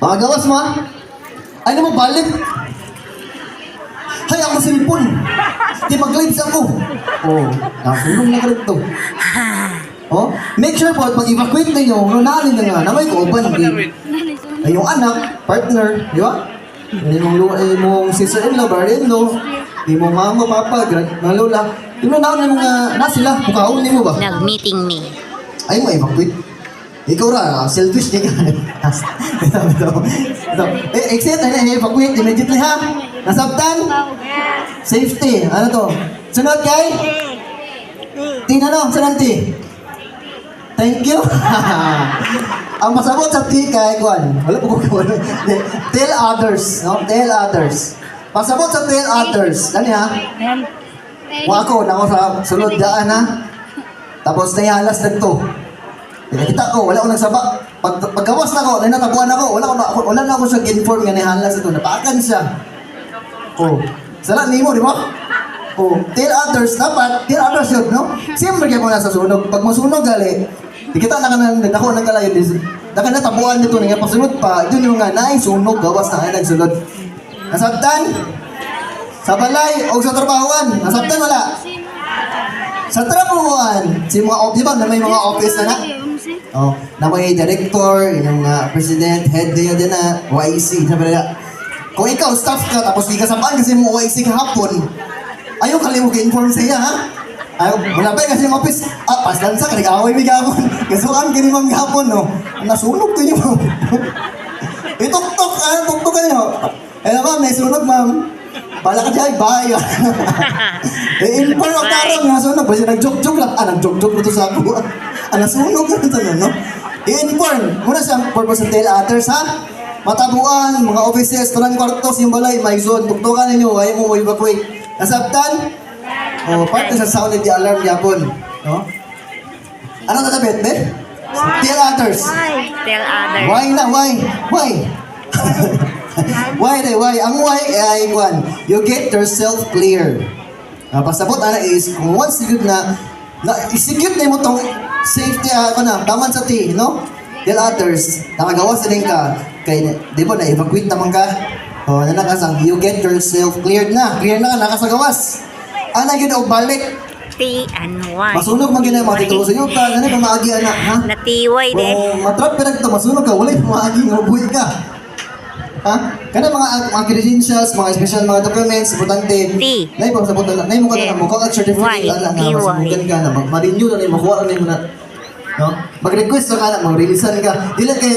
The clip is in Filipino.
Mga gawas mo, ay na mo balik. Hay, ako silpon. Di mag-lives ako. Oh, nakulong na ka rito. Oh, make sure po, pag evacuate ninyo, nunalin na nga, na may kauban. Ay, yung anak, partner, di ba? Yung sister-in-law, brother-in-law, yung mama, papa, mga lola, yung nunalin mo nga, na sila, mukhaon mo ba? Nag-meeting me. Ay mo evacuate. Ikaw ra, selfish di ka. Ito. Exit, evacuate immediately ha. Nasabtan? Safety. Ano to? Sunod kay? Tina no? Sunod ti? Thank you. Ang masabot sa ti kay Kwan. Wala po ko. Tell others. No? Tell others. Pasabot sa tell others. Ano ha? Wako, nako sa sunod daan ha. Tapos nayalas na to. Kita ko, wala ko nagsaba. Pagkawas na ko, natabuan ako, wala na ako siya inform nga nahalas ito. Napaakan siya. Oh, salat nimo, di ba? Oh, tell others, dapat, tell others yun, no? Siyempre kayo muna sa sunog. Pag masunog gali, di kita nako ng kalayo. Naka natabuan nito, nga pasunod pa, yun yung nga, sunog, gawas na kayo nagsunod. Nasabtan? Sa balay, o sa trabahoan, nasabtan wala? Sa trabahoan, si mga di ba, na may mga office na na? Oh, na may director, yung president, head niya din na YC. Sabi nila, kung ikaw staff ka, tapos di ka sabahan kasi mo YC kahapon, ayaw kalimog inform sa iya, ha? Ayaw, wala pa kasi yung office, paslan sa, nag-away may gapon. Kasi ang ganimang gapon, no? Nasunog to niyo. Ituktok, tuktok ka niyo. Eh, ma'am, may sunog, ma'am. Pala ka dyan, bahay. Inform ang tarong, nasunog. Basta nag-joke-joke lang. Nag-joke-joke ito sa ako. Nasunog ka ito, no? I-inform. Muna siya, purpose of tell others, ha? Matabuan, mga offices, tulang kwartos, yung balay, may zone. Tuktokan ninyo, ayaw mo evacuate. Nasabtan? O, part na sa sound and the alarm yapon. No? Ano tatabit, be? Tell others. Tell others. Why na? Why? Why? Why? Ang why ay kwan. You get yourself clear. Pasabot ana is kung once good na execute na mo tong safety taman sa ti, no? Tell others. Nakagawas din ka kay di ba na evacuate naman ka. Oh, nakasang you get yourself cleared na. Clear na ka nakasagawas. Ana gid og balik. T and Y. Masunog man gina mga titulo sa iyo ka. Ano pa maagi ana, ha? Natiway din. Oh, matrap ka to masunog ka, wala maagi nga buhi ka. Ha? Kana mga credentials, mga special mga documents, importante. T. Nay pa sa butan, nay mo ka na mo ka certificate Y. ana nga T, Y. masunugan ka na, ma-renew na mo kuha na mo na. No? Mag-request ka na, mag-releasean ka. Dili kay